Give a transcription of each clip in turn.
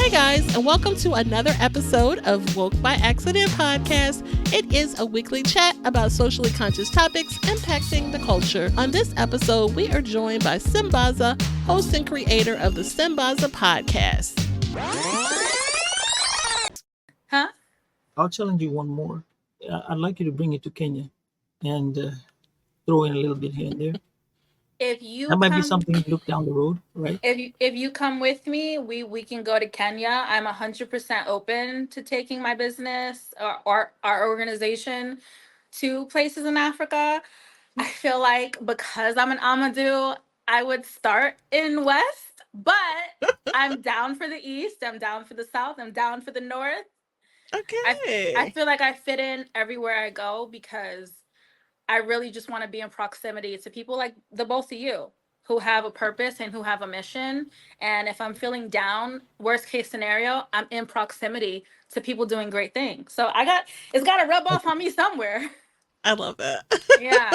Hey guys, and welcome to another episode of Woke by Accident Podcast. It is a weekly chat about socially conscious topics impacting the culture. On this episode, we are joined by Sambaza, host and creator of the Sambaza Podcast. Huh? I'll challenge you one more. I'd like you to bring it to Kenya and throw in a little bit here and there. If you That might be come, something to look down the road, right? if you come with me, we can go to Kenya. I'm 100% open to taking my business or our organization to places in Africa. I feel like because I'm an Amadu, I would start in West, but I'm down for the East. I'm down for the South. I'm down for the North. Okay. I feel like I fit in everywhere I go because I really just want to be in proximity to people like the both of you who have a purpose and who have a mission. And if I'm feeling down, worst case scenario, I'm in proximity to people doing great things. So it's got to rub off on me somewhere. I love that. Yeah.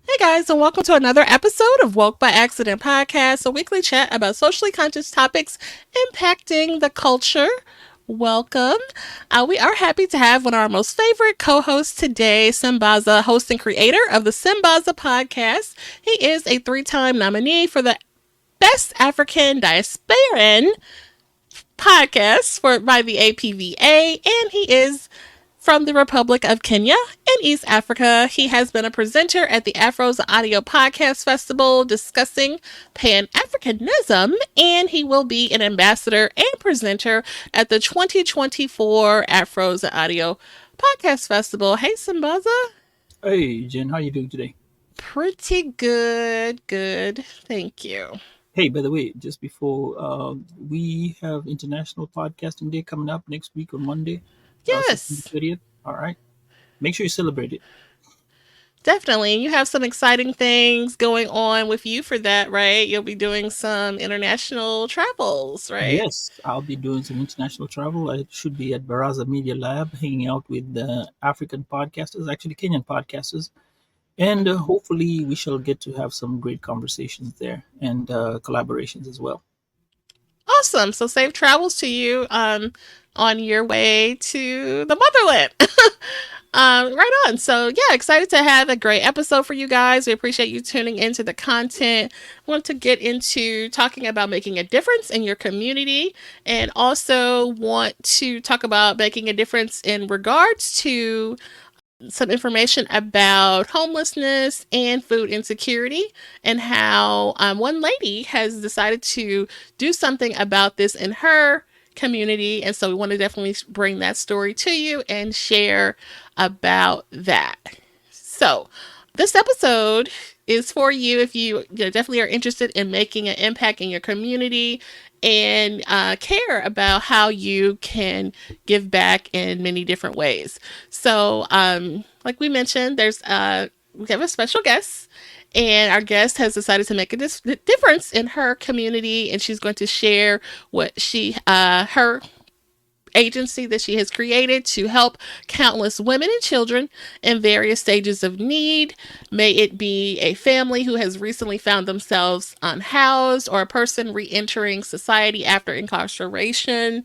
Hey guys, and welcome to another episode of Woke by Accident Podcast, a weekly chat about socially conscious topics impacting the culture. Welcome. We are happy to have one of our most favorite co-hosts today, Sambaza, host and creator of the Sambaza Podcast. He is a 3-time nominee for the Best African Diasporan Podcast by the APVA, and he is from the Republic of Kenya in East Africa. He has been a presenter at the Afro's Audio Podcast Festival discussing Pan-Africanism, and he will be an ambassador and presenter at the 2024 Afro's Audio Podcast Festival. Hey, Sambaza. Hey, Jen, how you doing today? Pretty good. Good. Thank you. Hey, by the way, just before we have International Podcasting Day coming up next week on Monday. Yes. September 30th. All right. Make sure you celebrate it. Definitely. You have some exciting things going on with you for that, right? You'll be doing some international travels, right? Yes, I'll be doing some international travel. I should be at Baraza Media Lab hanging out with African podcasters, actually Kenyan podcasters. And hopefully we shall get to have some great conversations there and collaborations as well. Awesome. So safe travels to you on your way to the motherland. Right on. So yeah, excited to have a great episode for you guys. We appreciate you tuning into the content. Want to get into talking about making a difference in your community, and also want to talk about making a difference in regards to some information about homelessness and food insecurity, and how one lady has decided to do something about this in her community. And so we want to definitely bring that story to you and share about that. So this episode is for you if you definitely are interested in making an impact in your community and care about how you can give back in many different ways. So like we mentioned, we have a special guest, and our guest has decided to make a difference in her community, and she's going to share what her agency that she has created to help countless women and children in various stages of need. May it be a family who has recently found themselves unhoused, or a person re-entering society after incarceration.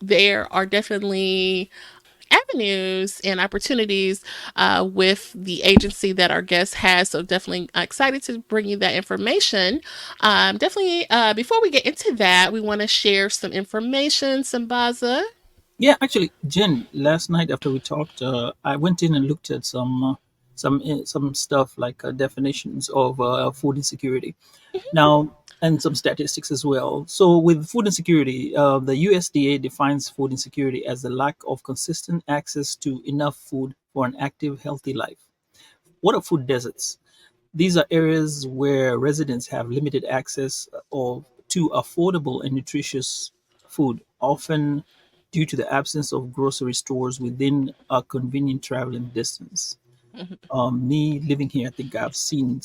There are definitely avenues and opportunities with the agency that our guest has. So definitely excited to bring you that information. Before we get into that, we want to share some information, Sambaza. Yeah, actually, Jen, last night after we talked, I went in and looked at some stuff like definitions of food insecurity. Now, and some statistics as well. So with food insecurity, the USDA defines food insecurity as the lack of consistent access to enough food for an active, healthy life. What are food deserts? These are areas where residents have limited access to affordable and nutritious food, often due to the absence of grocery stores within a convenient traveling distance. Me living here, I think I've seen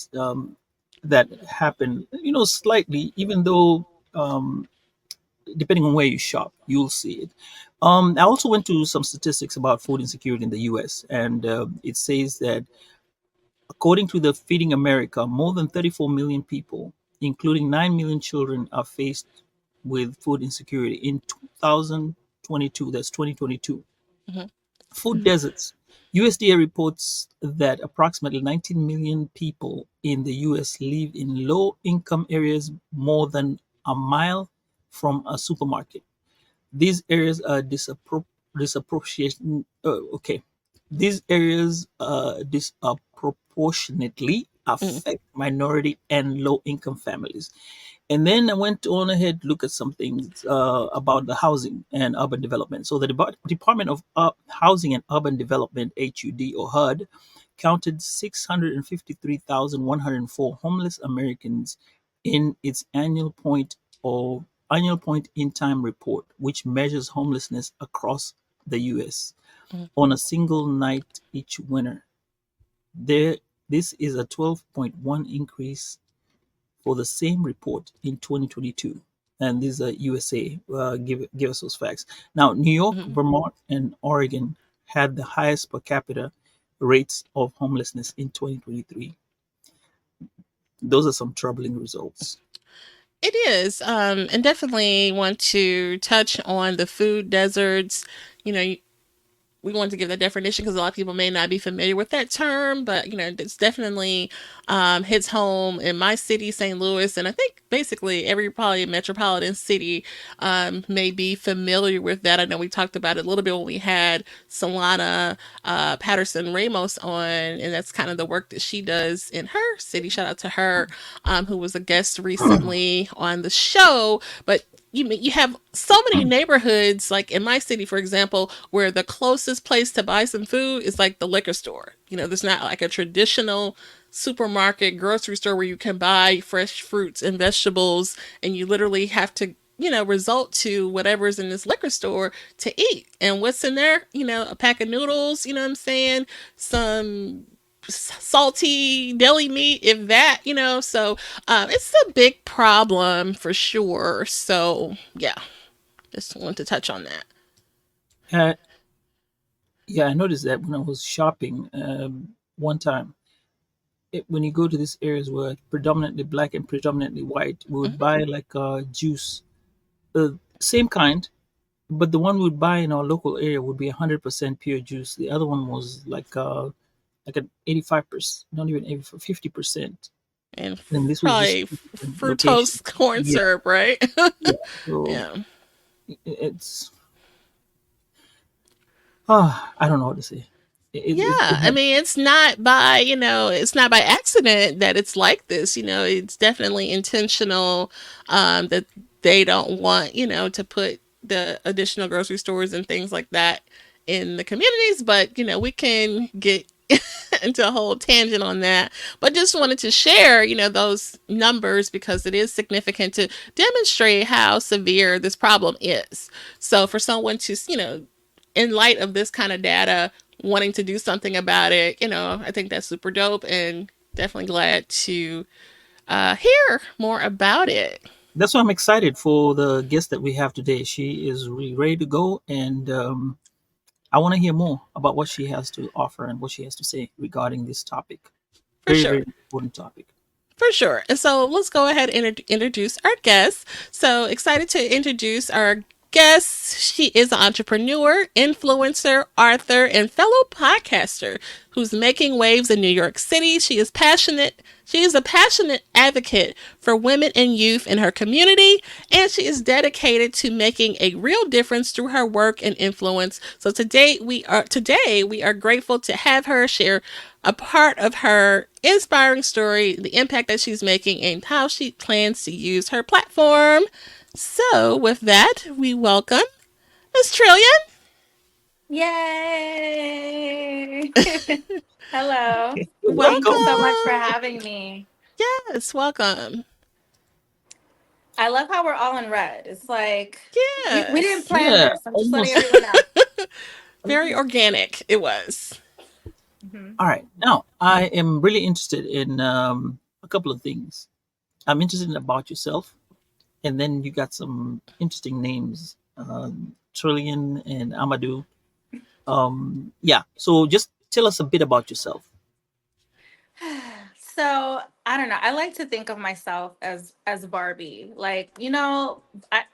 that happen, slightly, even though depending on where you shop, you'll see it. I also went to some statistics about food insecurity in the US, and it says that According to the Feeding America, more than 34 million people, including 9 million children, are faced with food insecurity in 2022. That's 2022. Mhm. Food deserts. USDA reports that approximately 19 million people in the US live in low income areas more than a mile from a supermarket. These areas are disproportionate. Okay, these areas disproportionately Mhm. affect minority and low-income families. And then I went on ahead to look at some things about the housing and urban development. So the Department of Housing and Urban Development (HUD or HUD) counted 653,104 homeless Americans in its annual point in time report, which measures homelessness across the US Mhm. on a single night each winter. There, this is a 12.1 increase for the same report in 2022. And these are USA. Give us those facts. Now, New York, Mhm. Vermont, and Oregon had the highest per capita rates of homelessness in 2023. Those are some troubling results. It is, and definitely want to touch on the food deserts. You know, we want to give the definition because a lot of people may not be familiar with that term, but it's definitely hits home in my city, St. Louis, and I think basically every probably metropolitan city may be familiar with that. I know we talked about it a little bit when we had Solana Patterson Ramos on, and that's kind of the work that she does in her city. Shout out to her, who was a guest recently on the show. But you have so many neighborhoods, like in my city, for example, where the closest place to buy some food is like the liquor store. There's not like a traditional supermarket, grocery store where you can buy fresh fruits and vegetables, and you literally have to result to whatever's in this liquor store to eat. And what's in there? A pack of noodles, you know what I'm saying? Some salty deli meat, if that, so it's a big problem for sure. So yeah, just want to touch on that. Uh, yeah, I noticed that when I was shopping one time. When you go to these areas where predominantly black and predominantly white, we would Hmm. buy like juice, same kind, but the one we'd buy in our local area would be 100% pure juice. The other one was like an 85%, not even 85, 50%. And And this was just probably different fructose locations. corn Yeah, syrup, right? yeah. So Yeah. it's I don't know what to say. Yeah, I It mean, it's not by accident that it's like this. It's definitely intentional, that they don't want, to put the additional grocery stores and things like that in the communities. But, we can get into a whole tangent on that. But just wanted to share, those numbers because it is significant to demonstrate how severe this problem is. So for someone to, in light of this kind of data, wanting to do something about it, I think that's super dope and definitely glad to hear more about it. that's why I'm excited for the guest that we have today. She is really ready to go, and I want to hear more about what she has to offer and what she has to say regarding this topic. For Very, sure. very important topic. For sure. And so let's go ahead and introduce our guest. So excited to introduce our guest. She is an entrepreneur, influencer, author, and fellow podcaster who's making waves in New York City. She is passionate. She is a passionate advocate for women and youth in her community, and she is dedicated to making a real difference through her work and influence. So today we are grateful to have her share a part of her inspiring story, the impact that she's making, and how she plans to use her platform. So, with that, we welcome Miss Trillion. Yay! Hello. You're Thank you welcome. so much for Welcome. having me. Yes, welcome. I love how we're all in red. It's like we didn't Yes. plan Yeah, this. I'm just letting almost. everyone know. Very organic it was. Mhm. All right. Now, I am really interested in a couple of things. I'm interested in about yourself, and then you got some interesting names, Trillion and Amadu. Yeah. So just tell us a bit about yourself. So I don't know. I like to think of myself as Barbie. Like, you know,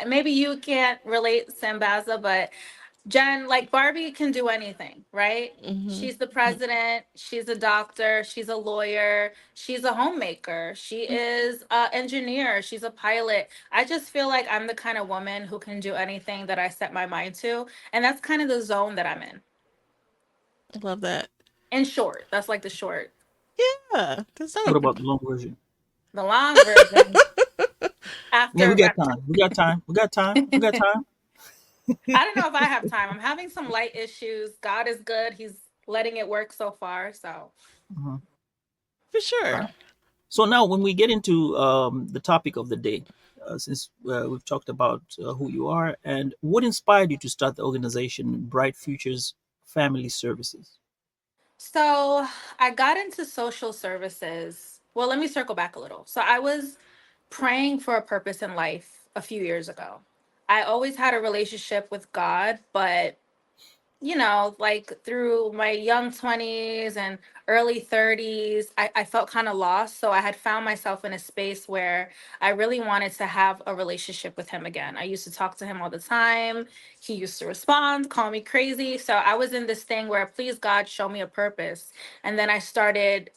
maybe you can't relate, Sambaza, but Jen, like Barbie can do anything, right? Mm-hmm. She's the president, she's a doctor, she's a lawyer, she's a homemaker, she is an engineer, she's a pilot. I just feel like I'm the kind of woman who can do anything that I set my mind to. And that's kind of the zone that I'm in. I love that. In short, that's like the short. Yeah, that's What dope. about the long version? The long version, Yeah, we after, got time. We got time. We got time. We got time. I don't know if I have time. I'm having some light issues. God is good. He's letting it work so far. So, Mhm. For All sure. right. So now, when we get into the topic of the day, since we've talked about who you are and what inspired you to start the organization Bright Futures Family Services. so I got into social services. Well, let me circle back a little. So I was praying for a purpose in life a few years ago. I always had a relationship with God, but like through my young 20s and early 30s, I felt kind of lost. So I had found myself in a space where I really wanted to have a relationship with him again. I used to talk to him all the time. He used to respond, call me crazy. So I was in this thing where, please, God, show me a purpose. And then I started,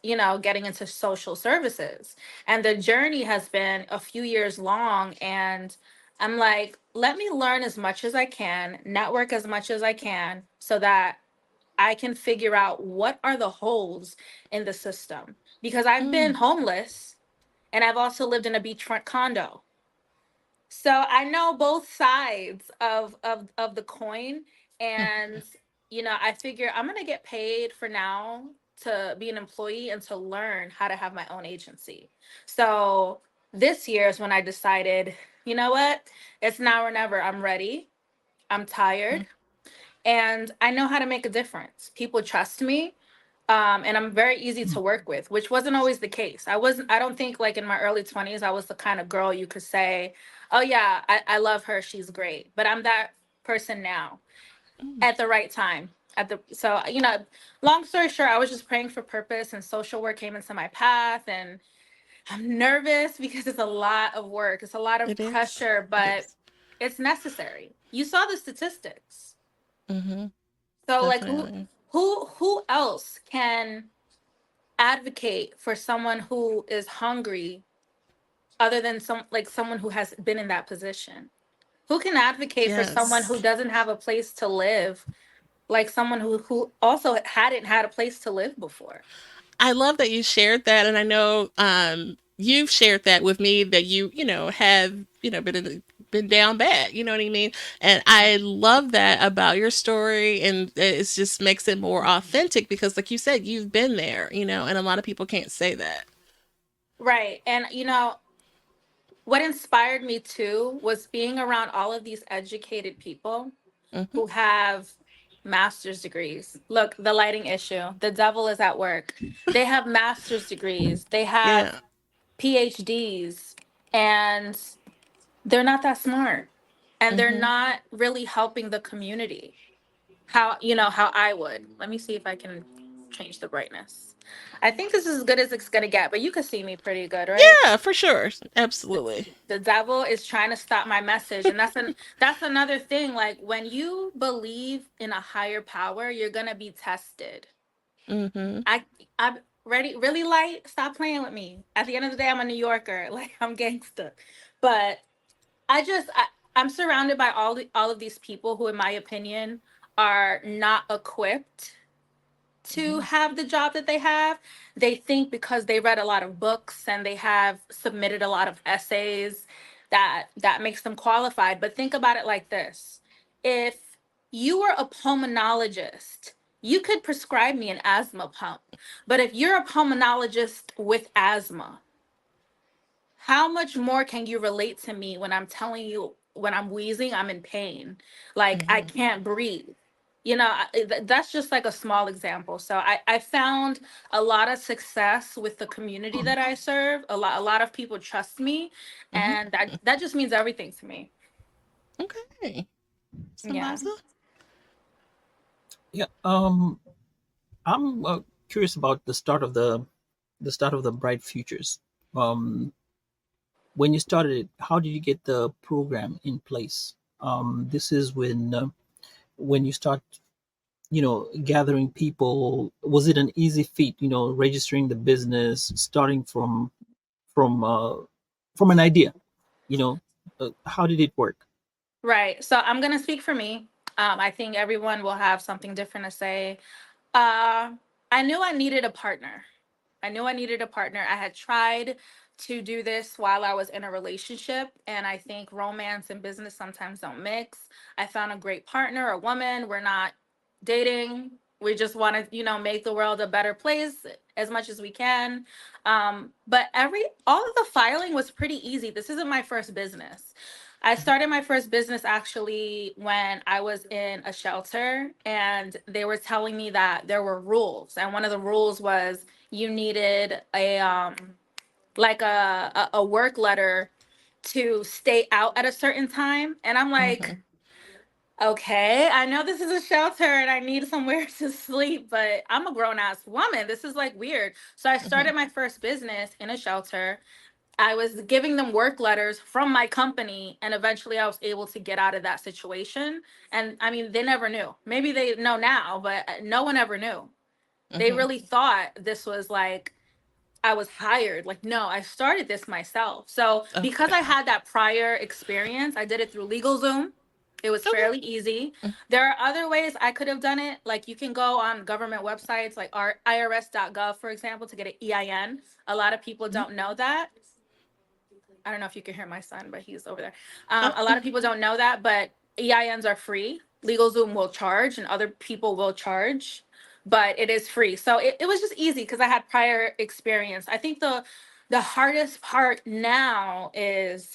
getting into social services. And the journey has been a few years long. And I'm like, let me learn as much as I can, network as much as I can, so that I can figure out what are the holes in the system. Because I've been Mm. homeless and I've also lived in a beachfront condo. So I know both sides of the coin. And, I figure I'm going to get paid for now to be an employee and to learn how to have my own agency. So this year is when I decided, you know what? It's now or never. I'm ready. I'm tired. And I know how to make a difference. People trust me. And I'm very easy to work with, which wasn't always the case. I don't think like in my early 20s, I was the kind of girl you could say, oh yeah, I love her. She's great. But I'm that person now Mm. at the right time. Long story short, I was just praying for purpose and social work came into my path. And I'm nervous because it's a lot of work. It's a lot of It is. pressure, It but is. it's necessary. You saw the statistics. Mm-hmm. So like Definitely. who else can advocate for someone who is hungry other than someone who has been in that position? Who can advocate for someone Yes. who doesn't have a place to live, like someone who also hadn't had a place to live before? I love that you shared that, and I know you've shared that with me that you have been down bad. You know what I mean? And I love that about your story, and it just makes it more authentic because, like you said, you've been there. And a lot of people can't say that. Right. And what inspired me too was being around all of these educated people Hmm. who have master's degrees. Look, the lighting issue. The devil is at work. They have master's degrees. They have Yeah. PhDs, and they're not that smart. And they're Hmm. not really helping the community. How I would. Let me see if I can change the brightness. I think this is as good as it's gonna get, but you can see me pretty good, right? Yeah, for sure. Absolutely. The devil is trying to stop my message, and that's another thing. Like when you believe in a higher power, you're gonna be tested. Hmm. I i'm ready, really light, stop playing with me. At the end of the day, I'm a New Yorker. Like, I'm gangster. But I'm surrounded by all of these people who, in my opinion, are not equipped to have the job that they have. They think because they read a lot of books and they have submitted a lot of essays that makes them qualified. But think about it like this. If you were a pulmonologist, you could prescribe me an asthma pump. But if you're a pulmonologist with asthma, how much more can you relate to me when I'm telling you, when I'm wheezing, I'm in pain, like I Hmm. can't breathe? That's just like a small example. So I found a lot of success with the community that I serve. A lot of people trust me, Hmm. and that just means everything to me. Okay. Yeah. Sambaza? Yeah. I'm curious about the start of the the start of the Bright Futures. Um, when you started it, how did you get the program in place? This is when you start, gathering people. Was it an easy feat? Registering the business, starting from uh, from an idea. You know, how did it work? Right. So I'm gonna speak for me. I think everyone will have something different to say. Uh, I knew I needed a partner. I knew I needed a partner. I had tried to do this while I was in a relationship, and I think romance and business sometimes don't mix. I found a great partner, a woman. We're not dating. We just want to, make the world a better place as much as we can. But all of the filing was pretty easy. This isn't my first business. I started my first business actually when I was in a shelter, and they were telling me that there were rules, and one of the rules was you needed a work letter to stay out at a certain time. And I'm like, Mhm. okay, I know this is a shelter and I need somewhere to sleep, but I'm a grown ass woman. This is like weird. So I Mhm. started my first business in a shelter. I was giving them work letters from my company, and eventually I was able to get out of that situation. And I mean, they never knew. Maybe they know now, but no one ever knew. They Mhm. really thought this was like I was hired. Like, no, I started this myself. So because I Okay. had that prior experience, I did it through LegalZoom. It was Okay. fairly easy. There are other ways I could have done it. Like you can go on government websites like our irs.gov, for example, to get an EIN. A lot of people Mhm. don't know that. I don't know if you can hear my son, but he's over there. Oh. A lot of people don't know that, but EINs are free. LegalZoom will charge, and other people will charge, but it is free. So it was just easy because I had prior experience. I think the hardest part now is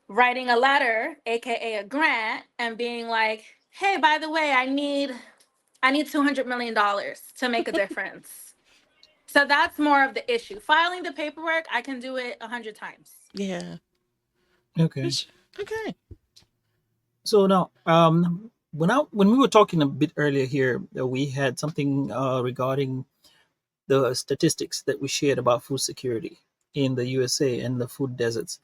writing a letter, aka a grant, and being like, "Hey, by the way, I need $200 million to make a difference." So that's more of the issue. Filing the paperwork, I can do it 100 times. Yeah. Okay. That's- Okay. So now, when we were talking a bit earlier here, we had something regarding the statistics that we shared about food security in the USA and the food deserts.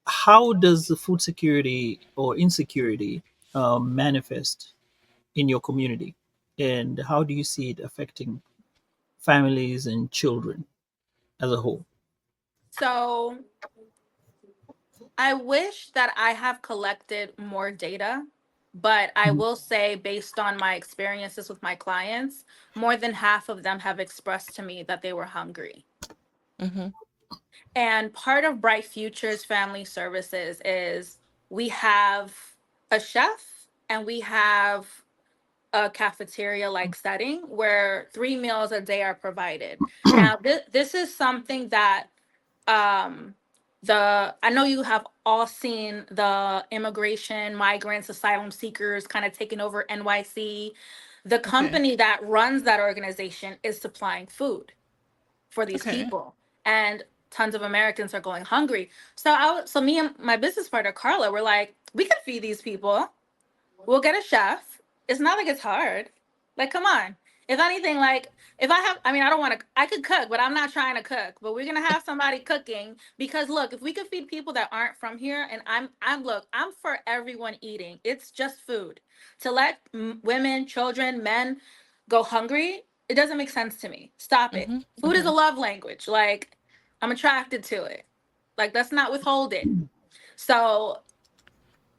How does the food security or insecurity manifest in your community, and how do you see it affecting families and children as a whole? So I wish that I have collected more data, but I Mhm. will say, based on my experiences with my clients, more than half of them have expressed to me that they were hungry. Mhm. And part of Bright Futures Family Services is we have a chef and we have a cafeteria like setting where 3 meals a day are provided. Now, this is something that um I know you have all seen the immigration, migrants, asylum seekers kind of taking over NYC. The Okay. company that runs that organization is supplying food for these Okay. people, and tons of Americans are going hungry. So me and my business partner Carla were like, we could feed these people. We'll get a chef. It's not like it's hard. Like, come on. If anything, like, if I have, I mean, I don't want to, I could cook, but I'm not trying to cook. But we're gonna have somebody cooking because look, if we could feed people that aren't from here, and look, I'm for everyone eating. It's just food. To let women, children, men go hungry, it doesn't make sense to me. Stop it. Mhm. Food is a Mhm. love language. Like, I'm attracted to it. Like, let's not withhold it. So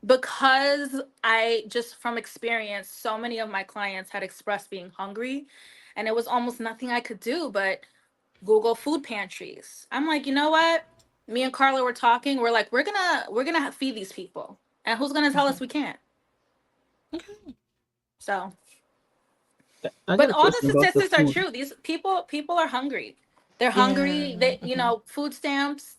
because I just from experience, so many of my clients had expressed being hungry, and it was almost nothing I could do but Google food pantries. I'm like, you know what? Me and Carla were talking. We're like, we're gonna feed these people, and who's gonna tell us Mhm. we can't? Okay. So, I got but a all the question about the statistics are food. true. These people are hungry. They're hungry. Yeah. They, Mhm. food stamps.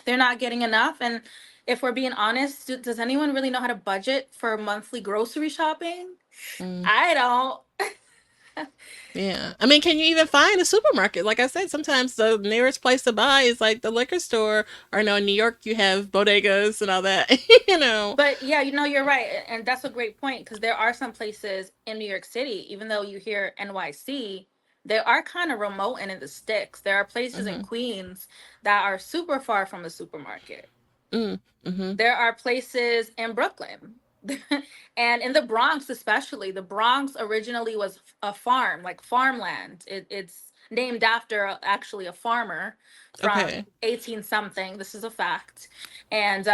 They're not getting enough. And if we're being honest, does anyone really know how to budget for monthly grocery shopping? Mm. I don't. Yeah. I mean, can you even find a supermarket? Like I said, sometimes the nearest place to buy is like the liquor store, or no, in New York you have bodegas and all that. you know. But yeah, you're right, and that's a great point because there are some places in New York City, even though you hear NYC, They are kind of remote and in the sticks. There are places in Mm-hmm. Queens that are super far from a supermarket. Mm-hmm. There are places in Brooklyn and in the Bronx, especially. The Bronx originally was a farm, like farmland. It's named after actually a farmer from Okay. 18 something. This is a fact. And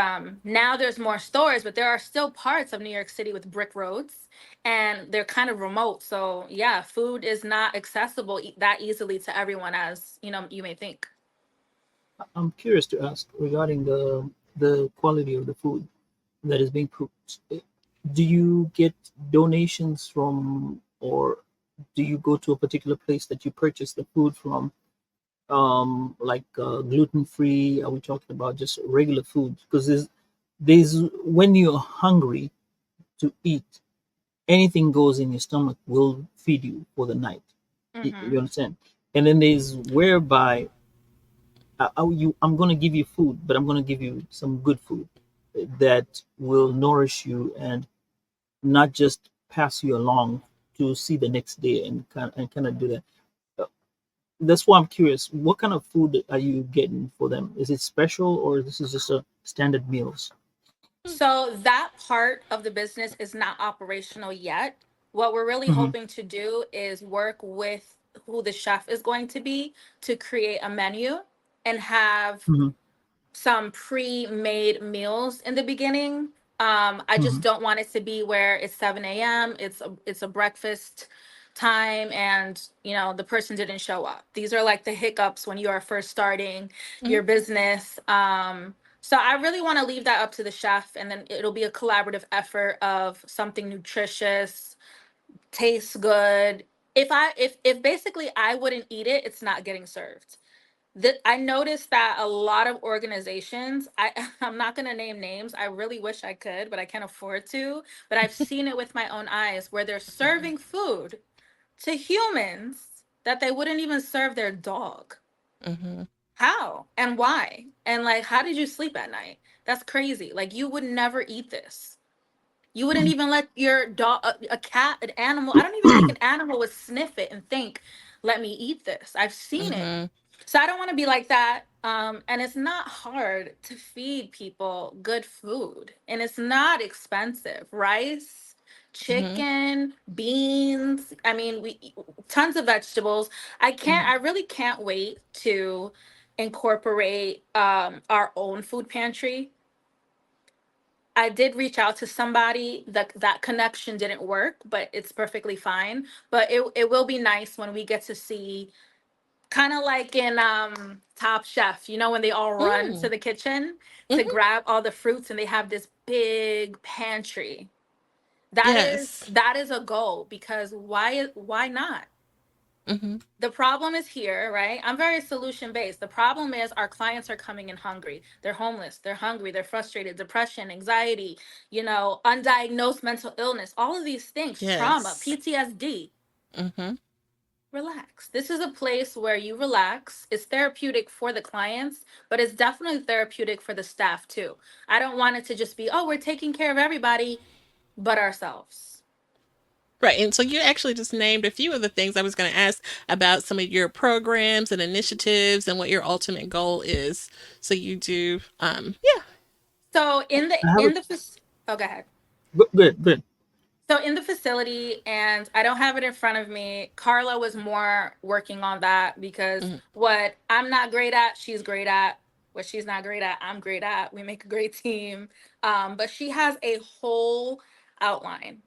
now there's more stores, but there are still parts of New York City with brick roads and they're kind of remote. So, yeah, food is not accessible that easily to everyone as, you may think. I'm curious to ask regarding the quality of the food that is being cooked. Do you get donations from, or do you go to a particular place that you purchase the food from? Like gluten free? Are we talking about just regular food? Because there's when you're hungry to eat, anything goes in your stomach will feed you for the night. You Hmm. understand? And then there's whereby I'm going to give you food, but I'm going to give you some good food that will nourish you and not just pass you along to see the next day and kind of do that. Uh, That's why I'm curious. What kind of food are you getting for them? Is it special or this is just a standard meals? So that part of the business is not operational yet. What we're really Hmm. hoping to do is work with who the chef is going to be to create a menu and have Hmm. some pre-made meals in the beginning. I just Hmm. don't want it to be where it's 7 a.m. It's a breakfast time and the person didn't show up. These are like the hiccups when you are first starting Mm-hmm. your business. So I really want to leave that up to the chef, and then it'll be a collaborative effort of something nutritious, tastes good. If basically I wouldn't eat it, it's not getting served. I noticed that a lot of organizations, I'm not going to name names. I really wish I could, but I can't afford to. But I've seen it with my own eyes where they're serving food to humans that they wouldn't even serve their dog. Mm-hmm. How and why? And like, how did you sleep at night? That's crazy. Like, you would never eat this. You wouldn't even let your dog, a cat, an animal. I don't even think an animal would sniff it and think, let me eat this. I've seen it. Mm-hmm. So I don't want to be like that. And it's not hard to feed people good food, and it's not expensive. Rice, Mm-hmm. chicken, beans. I mean, we tons of vegetables. I really can't wait to incorporate our own food pantry. I did reach out to somebody that connection didn't work, but it's perfectly fine. But it will be nice when we get to see, kind of like in Top Chef, when they all run to Mm-hmm. the kitchen to Mm-hmm. grab all the fruits and they have this big pantry. That is Yes. that is a goal, because why not? Mm-hmm. The problem is here, right? I'm very solution based. The problem is our clients are coming in hungry. They're homeless, they're hungry, they're frustrated, depression, anxiety, undiagnosed mental illness, all of these things, trauma, Yes. PTSD. Mm-hmm. Relax. This is a place where you relax. It's therapeutic for the clients, but it's definitely therapeutic for the staff too. I don't want it to just be, oh, we're taking care of everybody but ourselves. Right. And so you actually just named a few of the things I was going to ask about some of your programs and initiatives and what your ultimate goal is. So you do, yeah. So I have a oh, go ahead. good. So in the facility, and I don't have it in front of me, Carla was more working on that because Mm-hmm. what I'm not great at, she's great at. What she's not great at, I'm great at. We make a great team. But she has a whole outline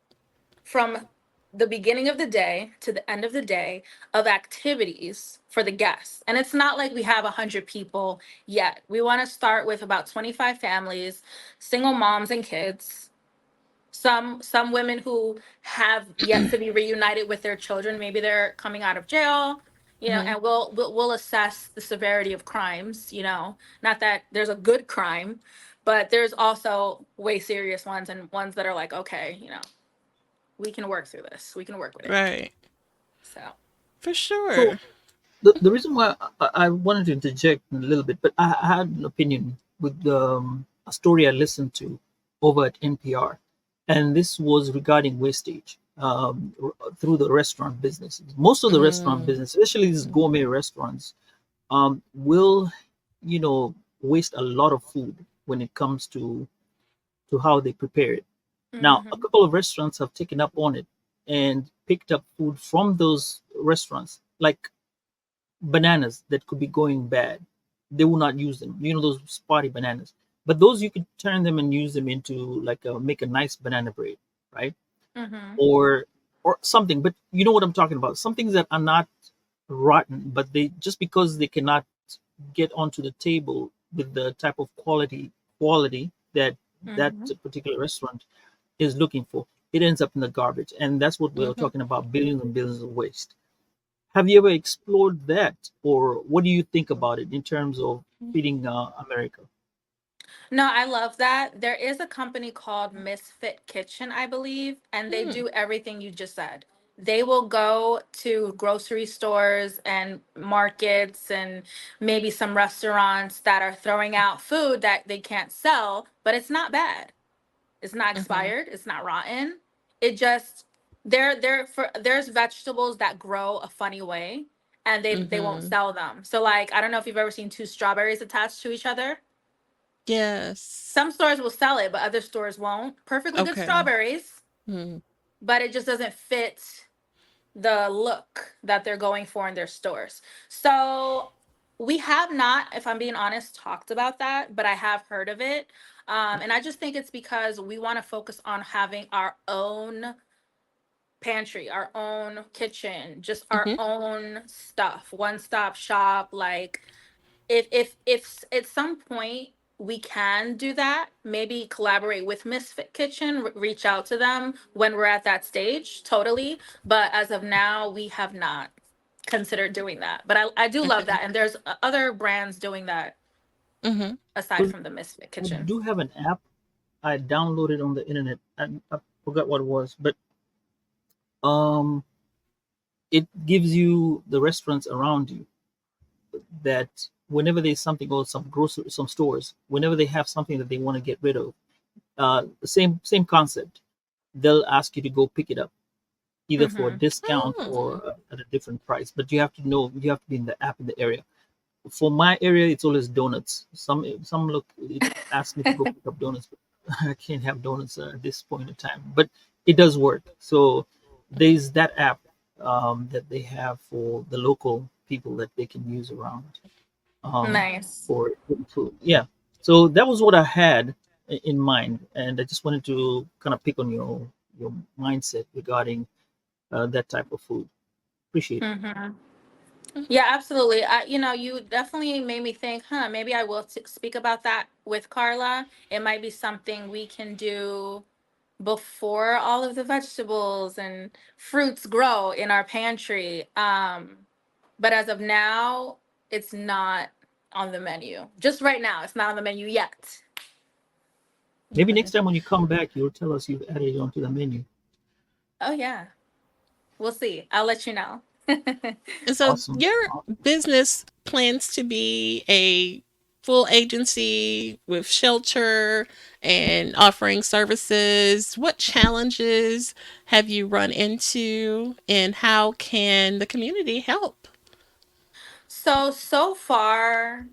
from the beginning of the day to the end of the day of activities for the guests. And it's not like we have 100 people yet. We want to start with about 25 families, single moms and kids, some women who have yet to be reunited with their children. Maybe they're coming out of jail, Mm-hmm. and we'll assess the severity of crimes. Not that there's a good crime, but there's also way serious ones and ones that are like, okay, we can work through this. We can work with it. Right. So, For So sure. the reason why I wanted to interject a little bit, but I had an opinion with a story I listened to over at NPR, and this was regarding wastage. through the restaurant businesses. Most of the restaurant Mm. business, especially these gourmet restaurants, will, you know, waste a lot of food when it comes to how they prepare it. Now, a Mm-hmm. couple of restaurants have taken up on it and picked up food from those restaurants, like bananas that could be going bad. They will not use them. You know, those spotty bananas. But those you could turn them and use them into like make a nice banana bread, right? Mm-hmm. Or something. But you know what I'm talking about. Some things that are not rotten, but they just because they cannot get onto the table with the type of quality that that Mm-hmm. particular restaurant is looking for, it ends up in the garbage, and that's what we're Mhm. talking about: billions and billions of waste. Have you ever explored that, or what do you think about it in terms of feeding America? No, I love that. There is a company called Misfit Kitchen, I believe, and they Mm. do everything you just said. They will go to grocery stores and markets and maybe some restaurants that are throwing out food that they can't sell, but it's not bad. It's not Mhm. expired, it's not rotten. It just there's vegetables that grow a funny way and they won't Mhm. sell them. So like I don't know if you've ever seen two strawberries attached to each other. Yes. Some stores will sell it, but other stores won't. Perfectly good Okay. strawberries, Mm. but it just doesn't fit the look that they're going for in their stores. So we have not, if I'm being honest, talked about that, but I have heard of it. And I just think it's because we want to focus on having our own pantry, our own kitchen, just our Mhm. own stuff, one stop shop. Like if at some point we can do that, maybe collaborate with Misfit Kitchen, reach out to them when we're at that stage, totally. But as of now, we have not considered doing that. But I do love Okay. that, and there's other brands doing that Mhm. aside Because from the Misfit I Kitchen. do have an app I downloaded on the internet. I forgot what it was, but um, it gives you the restaurants around you that whenever there's something, or some stores, whenever they have something that they want to get rid of, the same concept, they'll ask you to go pick it up either for a Mm-hmm. discount Mm. or at a different price. But you have to be in the app in the area. For my area, it's always donuts. Some look it ask me to go pick up donuts, but I can't have donuts at this point in time. But it does work. So there's that app that they have for the local people that they can use around um, Nice. for food. Yeah. So that was what I had in mind, and I just wanted to kind of pick on your mindset regarding that type of food. Appreciate it. Mm-hmm. Mhm. Yeah, absolutely. You definitely made me think, huh, maybe I will speak about that with Carla. It might be something we can do before all of the vegetables and fruits grow in our pantry. But as of now, it's not on the menu. Just right now, it's not on the menu yet. Maybe Okay. next time when you come back, you'll tell us you've added it onto the menu. Oh yeah, we'll see. I'll let you know. And so Awesome. your business plans to be a full agency with shelter and offering services. What challenges have you run into and how can the community help? So far,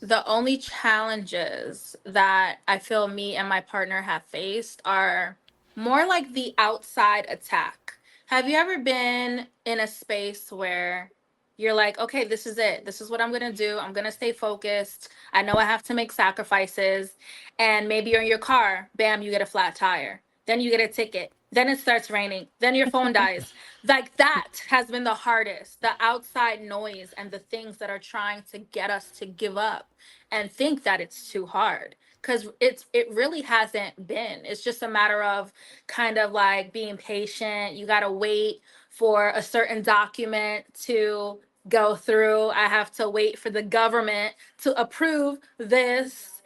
the only challenges that I feel me and my partner have faced are more like the outside attack. Have you ever been in a space where you're like, okay, this is it. This is what I'm going to do. I'm going to stay focused. I know I have to make sacrifices. And maybe you're in your car, bam, you get a flat tire. Then you get a ticket. Then it starts raining. Then your phone dies. Like that has been the hardest, the outside noise and the things that are trying to get us to give up and think that it's too hard, because it really hasn't been. It's just a matter of kind of like being patient. You got to wait for a certain document to go through. I have to wait for the government to approve this.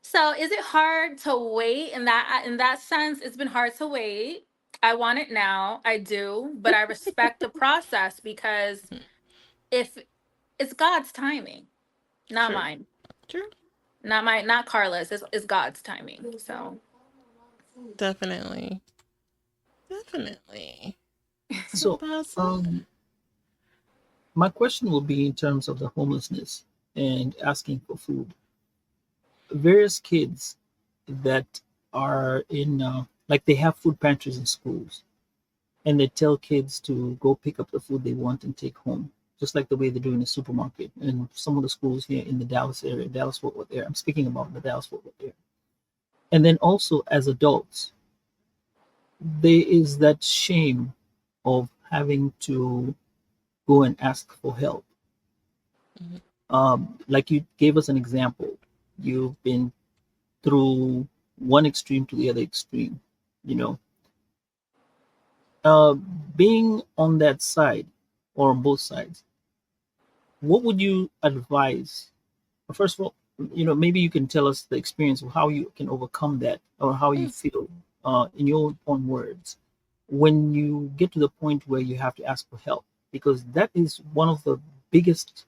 So is it hard to wait in that sense? It's been hard to wait. I want it now. I do, but I respect the process because if it's God's timing, not True. mine. True. Not Carla's. It's God's timing. So Definitely. Definitely. So, Sambaza. um, my question will be in terms of the homelessness and asking for food. Various kids that are in, like, they have food pantries in schools, and they tell kids to go pick up the food they want and take home, just like the way they do in the supermarket. And some of the schools here in the Dallas area, Dallas Fort Worth area, I'm speaking about the Dallas Fort Worth area. And then also as adults, there is that shame of having to go and ask for help. Mhm. Like you gave us an example, you've been through one extreme to the other extreme, you know. Uh, Being on that side or on both sides, what would you advise? First of all, maybe you can tell us the experience of how you can overcome that or how you Mm, feel in your own words when you get to the point where you have to ask for help, because that is one of the biggest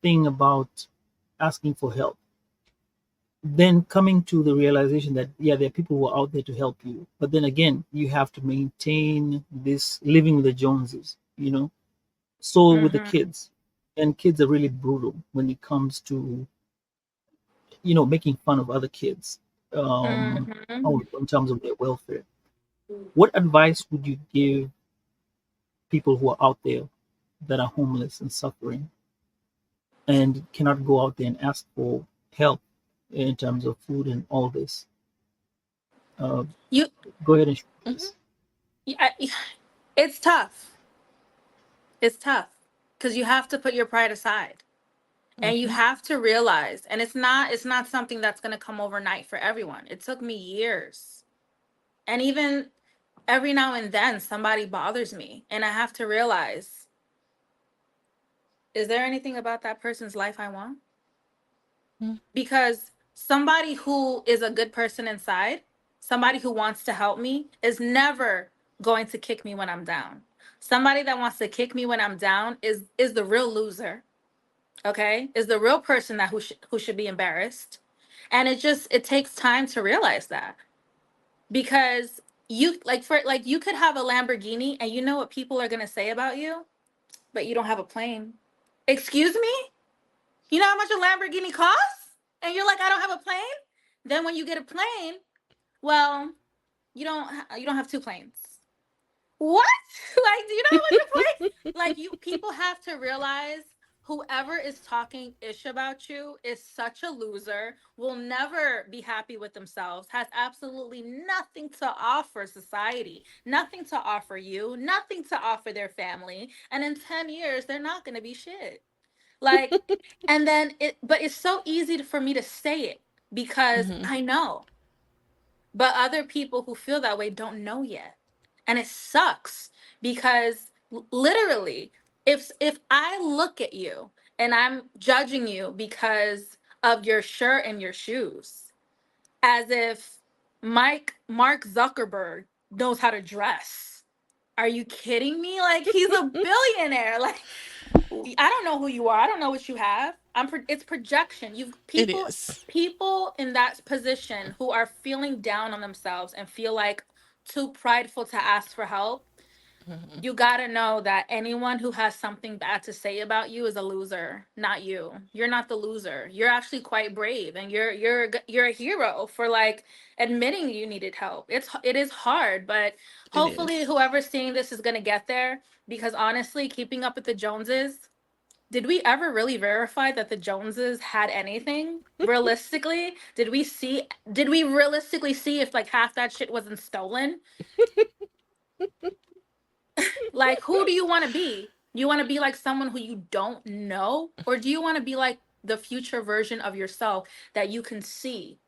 thing about asking for help. Then coming to the realization that, yeah, there are people who are out there to help you, but then again you have to maintain this living with the Joneses, so with the Mm-hmm. kids, and kids are really brutal when it comes to making fun of other kids, Mm-hmm. oh, in terms of their welfare. What advice would you give people who are out there that are homeless and suffering and cannot go out there and ask for help in terms of food and all this? uh, You, Go ahead and share mhm, this. I, it's tough. It's tough because you have to put your pride aside, and you mhm, have to realize, and it's not something that's going to come overnight for everyone. It took me years, and even every now and then somebody bothers me, and I have to realize, is there anything about that person's life I want? mhm, Because somebody who is a good person inside, somebody who wants to help me, is never going to kick me when I'm down. Somebody that wants to kick me when I'm down is the real loser. Okay, is the real person that who should be embarrassed. And it takes time to realize that, because you could have a Lamborghini, and you know what people are going to say about you, but you don't have a plane. Excuse me? You know how much a Lamborghini costs? And you're like, I don't have a plane? Then when you get a plane, well, you don't have two planes. What? Like, do you know how much a plane? Like, you people have to realize, whoever is talking ish about you is such a loser, will never be happy with themselves, has absolutely nothing to offer society, nothing to offer you, nothing to offer their family, and in 10 years they're not going to be shit. Like, and then but it's so easy for me to say it because mhm. I know, but other people who feel that way don't know yet. And it sucks because literally, if I look at you and I'm judging you because of your shirt and your shoes, as if Mark Zuckerberg knows how to dress. Are you kidding me? Like, he's a billionaire. Like, I don't know who you are. I don't know what you have. It's projection. You've It people is. people in that position who are feeling down on themselves and feel like too prideful to ask for help. Mhm. You got to know that anyone who has something bad to say about you is a loser, not you. You're not the loser. You're actually quite brave, and you're a hero for, like, admitting you needed help. It is hard, but It hopefully is. whoever's seeing this is going to get there, because honestly, keeping up with the Joneses, did we ever really verify that the Joneses had anything? Realistically, did we realistically see if, like, half that shit wasn't stolen? Like, who do you want to be? You want to be like someone who you don't know, or do you want to be like the future version of yourself that you can see?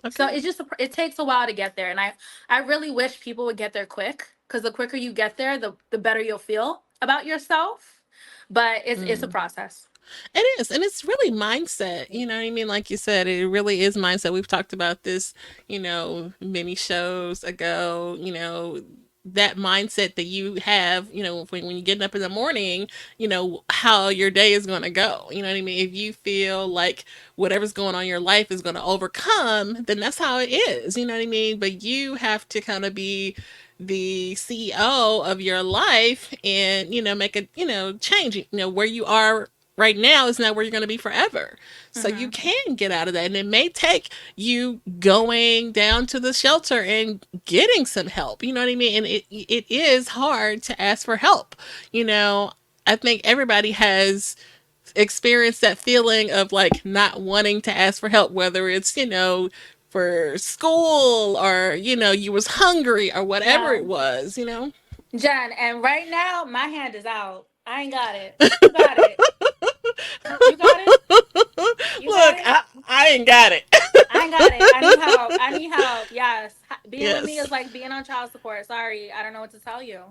So Okay. it takes a while to get there, and I really wish people would get there quick, because the quicker you get there, the better you'll feel about yourself. But it's a Mm. process. It is. And it's really mindset. You know what I mean? Like you said, it really is mindset. We've talked about this, many shows ago, that mindset that you have, when you're getting up in the morning, how your day is going to go. You know what I mean? If you feel like whatever's going on in your life is going to overcome, then that's how it is. You know what I mean? But you have to kind of be the CEO of your life and, make a, change. Where you are right now is not where you're going to be forever. So you Mm-hmm. can get out of that. And it may take you going down to the shelter and getting some help. You know what I mean? And it is hard to ask for help. You know, I think everybody has experienced that feeling of like not wanting to ask for help, whether it's, for school or, you was hungry or whatever Yeah. it was. Jen, and right now my hand is out. I ain't got it. You got it. You got it. You got Look, it. I ain't got it. I ain't got it. I need help. I need help. Yes. Being with me Yes. is like being on child support. Sorry. I don't know what to tell you.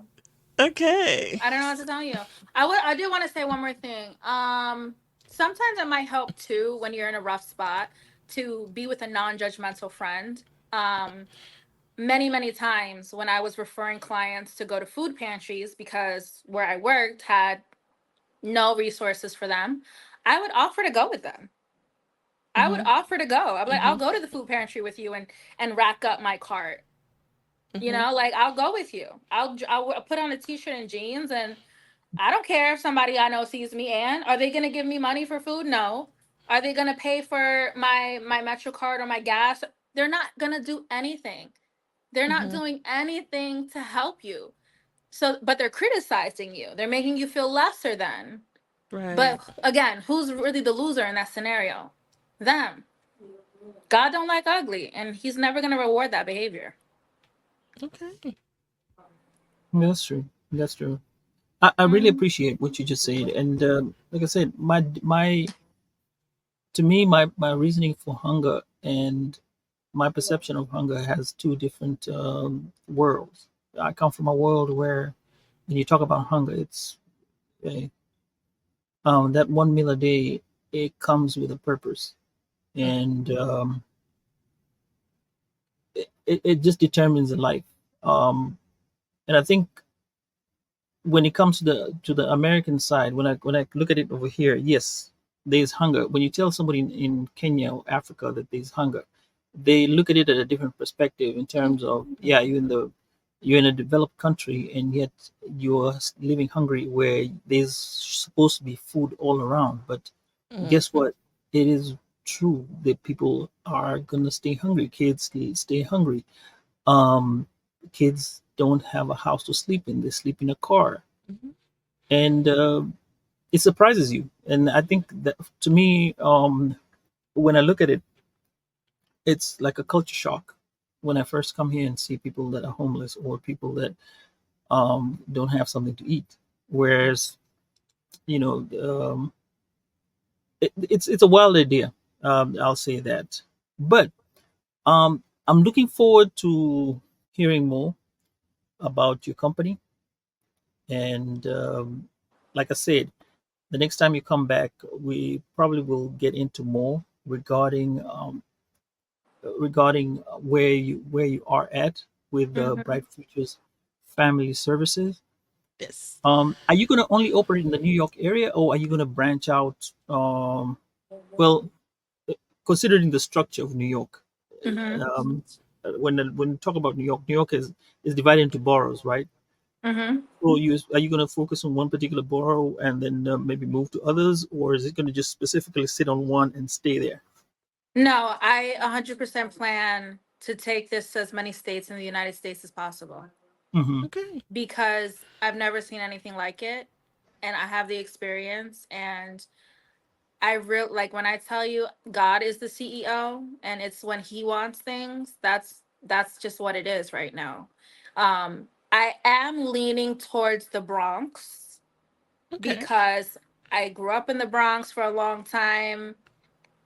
Okay. I don't know what to tell you. I do want to say one more thing. Sometimes it might help too when you're in a rough spot to be with a non-judgmental friend. Um, many times when I was referring clients to go to food pantries because where I worked had no resources for them, I would offer to go with them. I would Mhm. offer to go. I'm like, I'll Mhm. go to the food pantry with you and rack up my cart. You Mhm. know, like I'll go with you. I'll put on a t-shirt and jeans, and I don't care if somebody I know sees me. And are they gonna give me money for food? No. Are they gonna pay for my Metro card or my gas? They're not gonna do anything. They're not Mhm. doing anything to help you. So, but they're criticizing you. They're making you feel lesser than. Right. But again, who's really the loser in that scenario? Them. God don't like ugly, and He's never gonna reward that behavior. Okay. That's true. That's true. I really Mm-hmm. appreciate what you just said, and like I said, my to me, my reasoning for hunger and my perception of hunger has two different worlds. I come from a world where when you talk about hunger, it's uh, that one meal a day. It comes with a purpose, and it just determines the life. Um, and I think when it comes to the American side, when I look at it over here, yes, there's hunger. When you tell somebody in Kenya or Africa that there's hunger, they look at it at a different perspective in terms of, yeah, you're in a developed country and yet you're living hungry where there's supposed to be food all around. But guess Mhm. what? It is true that people are gonna stay hungry. Kids stay hungry. Um, Kids don't have a house to sleep in; they sleep in a car, Mhm. and it surprises you. And I think that to me, when I look at it, it's like a culture shock when I first come here and see people that are homeless or people that don't have something to eat. Whereas, you know, it's a wild idea. I'll say that, but I'm looking forward to hearing more about your company. And like I said, the next time you come back, we probably will get into more regarding where you are at with the Mm-hmm. Bright Futures Family Services. Yes. Are you going to only operate in the New York area, or are you going to branch out? Well, considering the structure of New York, Mm-hmm. um, when you talk about New York is divided into boroughs, right? Mm-hmm. So are you going to focus on one particular borough and then maybe move to others, or is it going to just specifically sit on one and stay there? No, I 100% plan to take this to as many states in the United States as possible Hmm. Okay. because I've never seen anything like it, and I have the experience. And I real like when I tell you God is the CEO, and it's when He wants things. That's just what it is right now. I am leaning towards the Bronx Okay. because I grew up in the Bronx for a long time.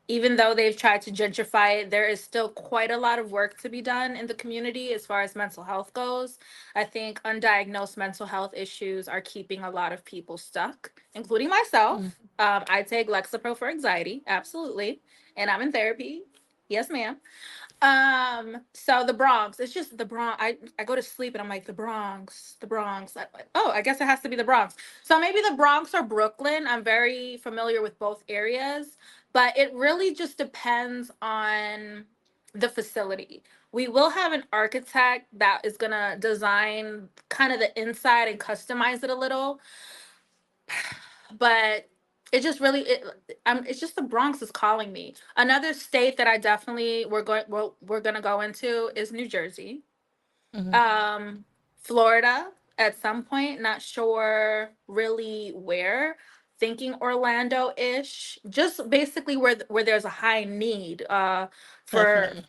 Even though they've tried to gentrify it, there is still quite a lot of work to be done in the community as far as mental health goes. I think undiagnosed mental health issues are keeping a lot of people stuck, including myself. I take Lexapro for anxiety, absolutely, and I'm in therapy. Yes, ma'am. So the Bronx, it's just the Bronx. I go to sleep and I'm like, the Bronx, the Bronx. Oh, I guess it has to be the Bronx. So maybe the Bronx or Brooklyn. I'm very familiar with both areas, but it really just depends on the facility. We will have an architect that is gonna design kind of the inside and customize it a little, but it just really it's just the Bronx is calling me. Another state that I definitely we're gonna go into is New Jersey, Hmm. um, Florida at some point. Not sure really where. Thinking Orlando ish, just basically where there's a high need for Definitely.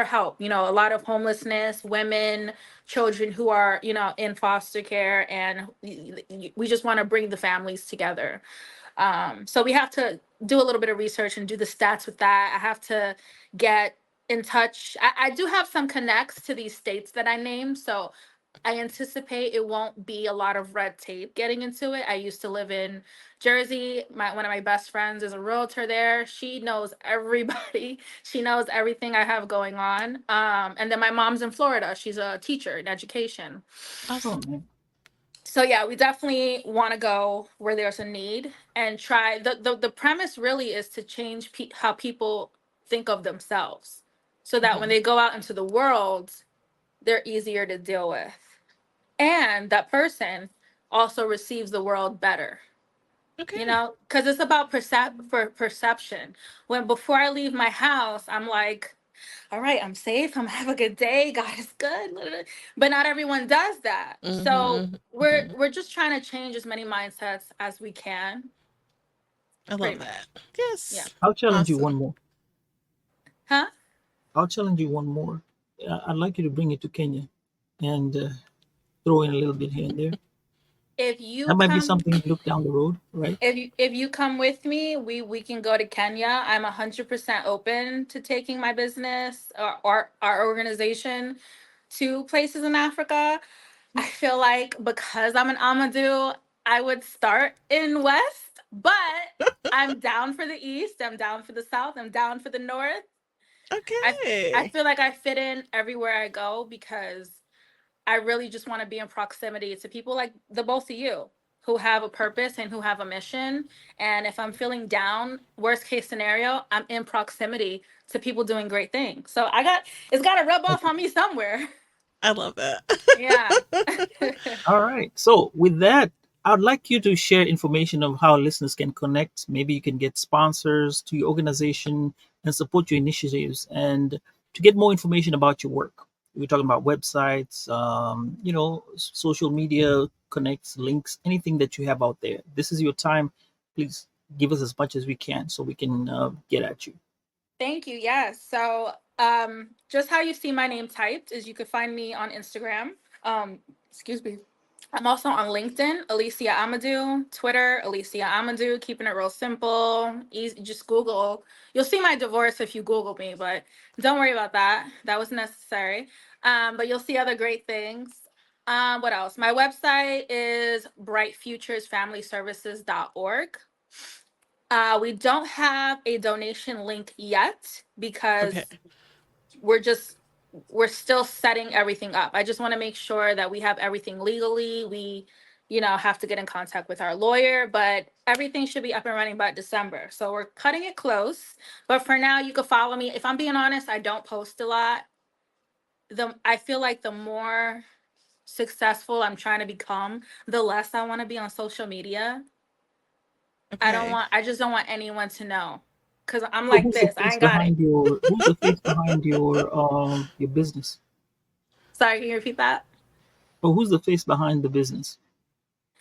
help. You know, a lot of homelessness, women, children who are in foster care, and we just want to bring the families together. So we have to do a little bit of research and do the stats with that. I have to get in touch. I do have some connects to these states that I named. So I anticipate it won't be a lot of red tape getting into it. I used to live in Jersey. One of my best friends is a realtor there. She knows everybody. She knows everything I have going on. And then my mom's in Florida. She's a teacher in education. Oh, Awesome. man. So yeah, we definitely want to go where there's a need and try. The premise really is to change how people think of themselves, so that when Hmm. they go out into the world, they're easier to deal with, and that person also receives the world better. Okay. Because it's about perception. When before I leave my house, I'm like, all right, I'm safe. I'm have a good day. God is good. But not everyone does that. So Hmm. we're Hmm. we're just trying to change as many mindsets as we can. I Pretty love that. much. Yeah. Yes. I'll challenge you one Awesome. more. Huh? I'll challenge you one more. I'd like you to bring it to Kenya and throw in a little bit here and there. If you That might be come something to look down the road, right? if you come with me, we can go to Kenya. I'm 100% open to taking my business or our organization to places in Africa. I feel like because I'm an Amadu, I would start in West, but I'm down for the East. I'm down for the South. I'm down for the North. I I Okay. feel like I fit in everywhere I go because I really just want to be in proximity to people like the both of you who have a purpose and who have a mission. And if I'm feeling down, worst case scenario, I'm in proximity to people doing great things. So it's got to rub off Okay. on me somewhere. I love that. Yeah. All right. So with that, I'd like you to share information of how listeners can connect. Maybe you can get sponsors to your organization and support your initiatives, and to get more information about your work. We're talking about websites, social media connects, links, anything that you have out there. This is your time. Please give us as much as we can so we can get at you. Thank you. Yes. So, just how you see my name typed is you could find me on Instagram. Um, excuse me. I'm also on LinkedIn, Alysia Amadu, Twitter, Alysia Amadu, keeping it real simple. Easy, just Google. You'll see my divorce if you Google me, but don't worry about that. That was necessary. But you'll see other great things. What else? My website is brightfuturesfamilyservices.org. We don't have a donation link yet Okay. because we're just we're still setting everything up. I just want to make sure that we have everything legally. We, have to get in contact with our lawyer, but everything should be up and running by December. So we're cutting it close. But for now, you can follow me. If I'm being honest, I don't post a lot. I feel like the more successful I'm trying to become, the less I want to be on social media. Okay. I just don't want anyone to know. Cause I'm So like who's the this. I face ain't got it. behind your business? Sorry, can you repeat that? Or who's the face behind the business?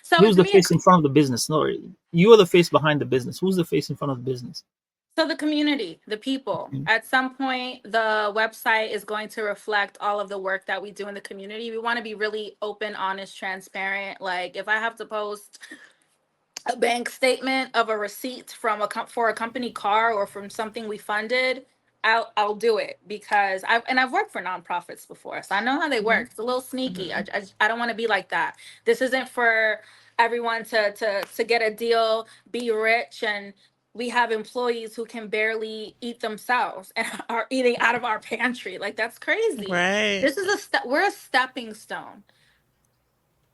So Who's it's the me. face in front of the business? Sorry, you are the face behind the business. Who's the face in front of the business? So the community, the people. Okay. At some point, the website is going to reflect all of the work that we do in the community. We want to be really open, honest, transparent. Like if I have to post a bank statement of a receipt from for a company car or from something we funded, I'll do it because I've worked for nonprofits before, so I know how they Hmm. work. It's a little sneaky. Hmm. I don't want to be like that. This isn't for everyone to get a deal, be rich, and we have employees who can barely eat themselves and are eating out of our pantry. Like, that's crazy. Right. This is we're a stepping stone.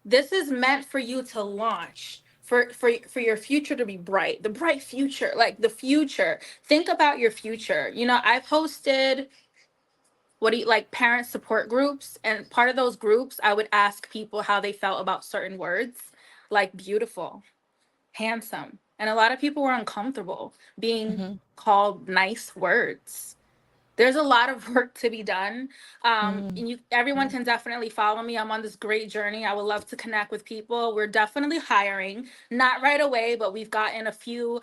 This is meant for you to launch, for your future to be bright, the bright future, like the future. Think about your future. You know, I've hosted, what do you like, parent support groups, and part of those groups I would ask people how they felt about certain words, like beautiful, handsome, and a lot of people were uncomfortable being Mm-hmm. called nice words. There's a lot of work to be done. Mm-hmm. And everyone can definitely follow me. I'm on this great journey. I would love to connect with people. We're definitely hiring, not right away, but we've gotten a few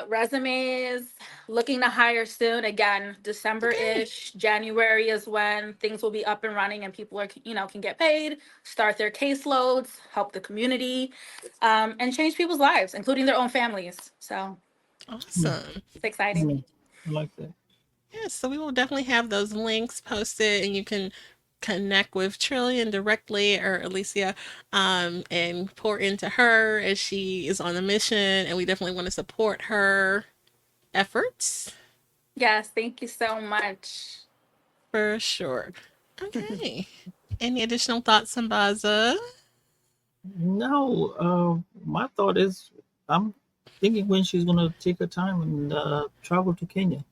resumes, looking to hire soon. Again, Okay. December-ish, January is when things will be up and running and people are, can get paid, start their caseloads, help the community, and change people's lives, including their own families. So Mm, Awesome. it's exciting. mm, I like that. Yes, so we will definitely have those links posted, and you can connect with Trillion directly or Alysia, and pour into her as she is on a mission. And we definitely want to support her efforts Yes, thank you so much. for sure. Okay. Any additional thoughts, Sambaza? No, my thought is I'm thinking when she's gonna take her time and travel to Kenya.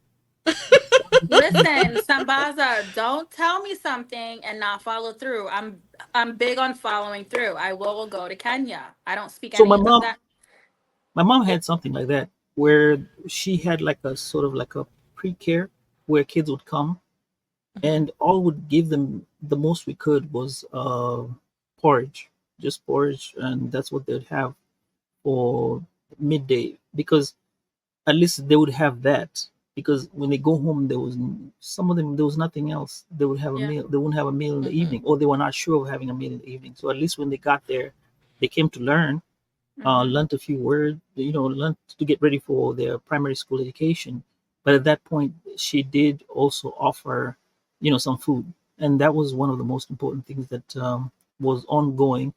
Listen, Sambaza, don't tell me something and not follow through. I'm big on following through. I will go to Kenya. I don't speak So any of that. my mom Yeah. had something like that where she had like a sort of like a pre-care where kids would come Mhm. and all would give them the most we could was porridge, just porridge, and that's what they'd have for midday because at least they would have that because when they go home there was some of them there was nothing else they would have a Yeah. meal they wouldn't have a meal in the Mhm. evening or they were not sure of having a meal in the evening so at least when they got there they came to learn Hmm. learned a few words, learned to get ready for their primary school education. But at that point, she did also offer, some food, and that was one of the most important things that was ongoing.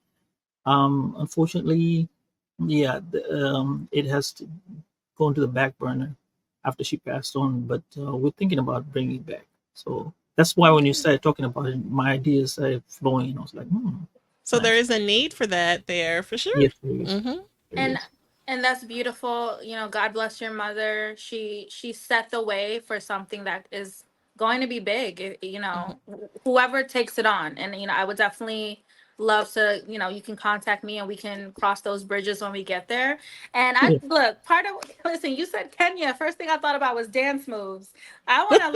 Unfortunately, yeah, it has to go into the back burner after she passed on. But we're thinking about bringing it back. So that's why when you Okay. started talking about it, my ideas started flowing, and I was like, So there nice. is a need for that there for sure. Yes, there is. Mm-hmm. There And is. and that's beautiful. God bless your mother. She set the way for something that is going to be big. Mm-hmm. Whoever takes it on. And I would definitely love to, you can contact me and we can cross those bridges when we get there. And I Yeah. look, part of listen, you said Kenya. First thing I thought about was dance moves. I want to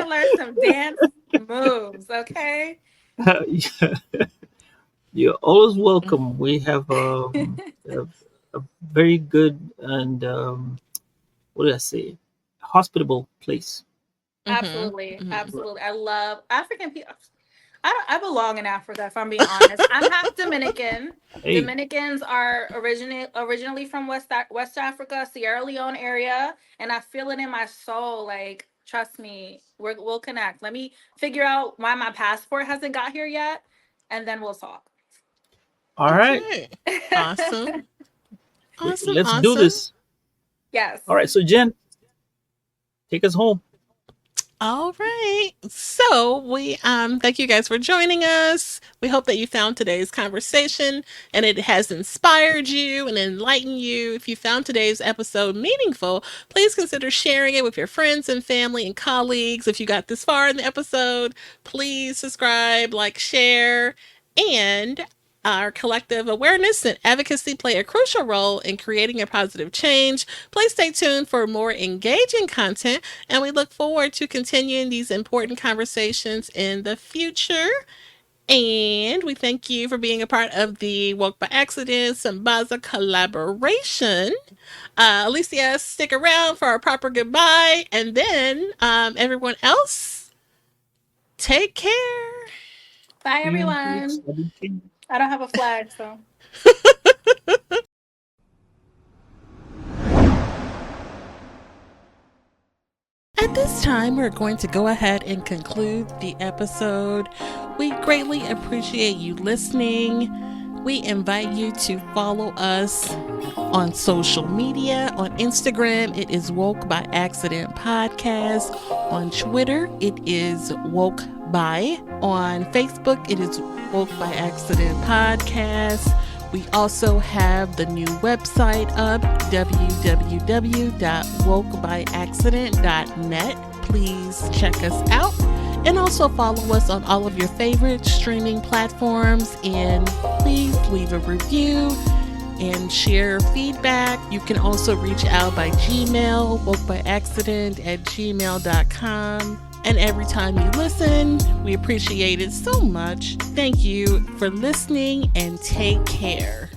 learn some dance moves, okay? You're always welcome. We have a very good and what did I say? Hospitable place. Mm-hmm. Absolutely, Mm-hmm. absolutely. I love African people. I belong in Africa, if I'm being honest. I'm half Dominican. Hey, Dominicans are originally from West Africa, Sierra Leone area, and I feel it in my soul. Like, trust me, we'll connect. Let me figure out why my passport hasn't got here yet, and then we'll talk. all right, Okay. Awesome. Awesome. let's do Awesome. this. Yes. All right, so Jen, take us home. All right. So we thank you guys for joining us. We hope that you found today's conversation and it has inspired you and enlightened you. If you found today's episode meaningful, please consider sharing it with your friends and family and colleagues. If you got this far in the episode, please subscribe, like, share, and our collective awareness and advocacy play a crucial role in creating a positive change. Please stay tuned for more engaging content, and we look forward to continuing these important conversations in the future. And we thank you for being a part of the Woke by Accident Sambaza collaboration. Alicia, stick around for our proper goodbye. And then everyone else, take care. Bye, See you in 2 weeks. everyone. Love you, Jen. I don't have a flag, so. At this time, we're going to go ahead and conclude the episode. We greatly appreciate you listening. We invite you to follow us on social media. On Instagram, it is Woke by Accident Podcast. On Twitter, it is Woke by. On Facebook, it is Woke by Accident Podcast. We also have the new website up, www.wokebyaccident.net. Please check us out. And also follow us on all of your favorite streaming platforms. And please leave a review and share feedback. You can also reach out by Gmail, wokebyaccident@gmail.com. And every time you listen, we appreciate it so much. Thank you for listening and take care.